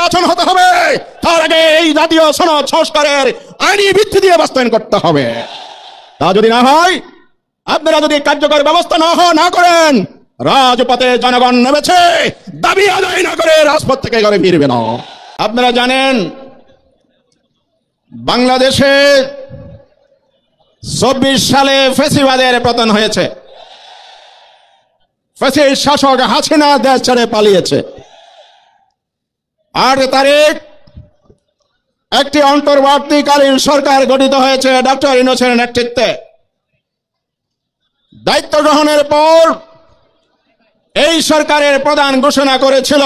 নির্বাচন হতে হবে, তার আগে এই জাতীয় সনদ সংস্কারের আইনি ভিত্তি দিয়ে বাস্তবায়ন করতে হবে। তা যদি না হয়, আপনারা যদি কার্যকর ব্যবস্থা না করেন, রাজপথে জনগণ নেমেছে, দাবি আদায় না করে রাজপথ থেকে ঘরে ফিরবে না। আপনারা জানেন বাংলাদেশে 24 সালে ফ্যাসিবাদের পতন হয়েছে। ফ্যাসিস্ট শাসক হাসিনা দেশ ছেড়ে পালিয়েছে। 8 তারিখ একটি অন্তর্বর্তীকালীন সরকার গঠিত হয়েছে ডক্টর ইউনূসের নেতৃত্বে। দায়িত্ব গ্রহণের পর এই সরকারের প্রধান ঘোষণা করেছিল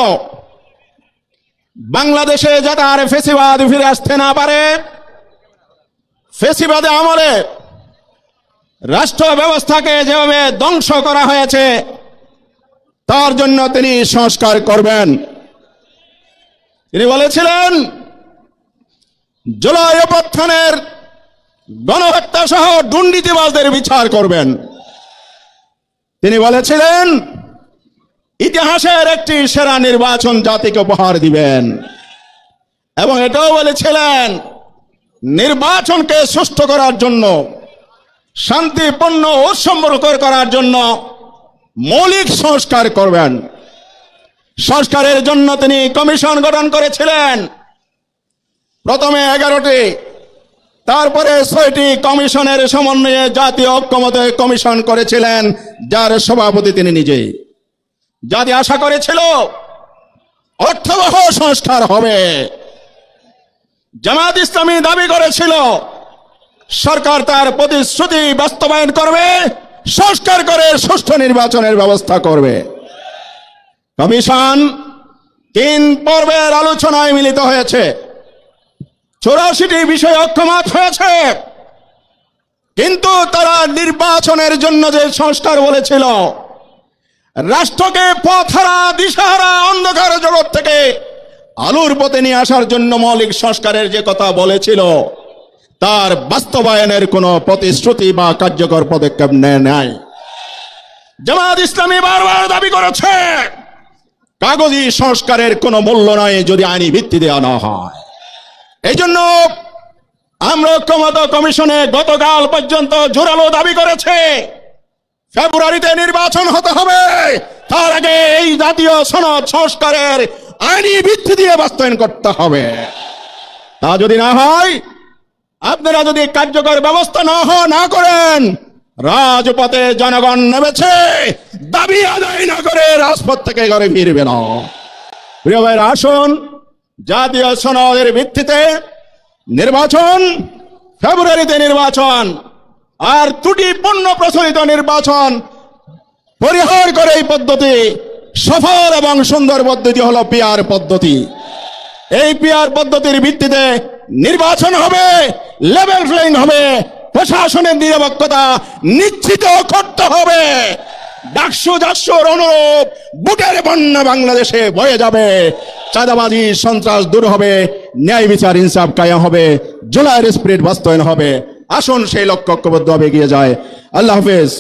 বাংলাদেশে যাতে আর ফ্যাসিবাদ ফিরে আসতে না পারে, ফ্যাসিবাদে আমলে রাষ্ট্র ব্যবস্থাকে যেভাবে ধ্বংস করা হয়েছে তার জন্য তিনি সংস্কার করবেন। তিনি বলেছিলেন জুলাই অভ্যুত্থানের গণহত্যা সহ দুর্নীতিবাজদের বিচার করবেন। তিনি বলেছিলেন ইতিহাসের একটি সেরা নির্বাচন জাতিকে উপহার দিবেন, এবং এটাও বলেছিলেন নির্বাচনকে সুষ্ঠু করার জন্য, শান্তিপূর্ণ ও সম্পর্ক করার জন্য মৌলিক সংস্কার করবেন। সংস্কারের জন্য তিনি কমিশন গঠন করেছিলেন। প্রথমে 11টি, তারপরে 6টি কমিশনের সমন্বয়ে জাতীয় ঐক্যমত্য কমিশন করেছিলেন, যার সভাপতি তিনি নিজেই। জাতি আশা করেছিল অর্থবহ সংস্কার হবে। জামায়াত ইসলামী দাবি করেছিল সরকার তার প্রতিশ্রুতি বাস্তবায়ন করবে, সংস্কার করে সুষ্ঠু নির্বাচনের ব্যবস্থা করবে। কমিশন 3 পর্বের আলোচনায় মিলিত হয়েছে। 84টি বিষয়ে ঐক্যমত হয়েছে, কিন্তু তারা নির্বাচনের জন্য যে সংস্কার বলেছিল, রাষ্ট্রকে পথহারা দিশাহারা অন্ধকার জগৎ থেকে আলোর পথে নিয়ে আসার জন্য মৌলিক সংস্কারের যে কথা বলেছিল, তার বাস্তবায়নের কোনো প্রতিশ্রুতি বা কার্যকর পদক্ষেপ নেয় নাই। জামায়াত ইসলামী বারবার দাবি করেছে কাগজি সংস্কারের কোনো মূল্য নাই যদি আইনি ভিত্তি দেওয়া না হয়। এই জন্য আমরা ঐক্যমত্য কমিশনে গতকাল পর্যন্ত জোরালো দাবি করেছে ফেব্রুয়ারিতে নির্বাচন হতে হবে, তার আগে এই জাতীয় সনদ সংস্কারের আইনি ভিত্তি দিয়ে বাস্তবায়ন করতে হবে। তা যদি না হয়, আপনারা যদি কার্যকর ব্যবস্থা না করেন, রাজপথে জনগণ নেমেছে, দাবি আদায় না করে রাজপথ থেকে ঘরে ফিরবে না। প্রিয় ভাইরা, আসুন জাতীয় সনদের ভিত্তিতে নির্বাচন, ফেব্রুয়ারিতে নির্বাচন, আর ত্রুটিপূর্ণ প্রচলিত নির্বাচন পরিহার করে এই পদ্ধতি সফল এবং সুন্দর পদ্ধতি হলো পিআর পদ্ধতি। এই পিআর পদ্ধতির ভিত্তিতে নির্বাচন হবে, লেভেল প্লেইং হবে, প্রশাসনের নিরপেক্ষতা নিশ্চিত করতে হবে। ডাকসু জাসুর অনুরূপ বুকের বন্যা বাংলাদেশে বয়ে যাবে। চাঁদাবাজি সন্ত্রাস দূর হবে, ন্যায় বিচার ইনসাফ কায়েম হবে, জুলাইয়ের স্পিরিট বাস্তবায়ন হবে। আসুন সেই লক্ষ্য ঐক্যবদ্ধভাবে এগিয়ে যায়। আল্লাহ হাফেজ।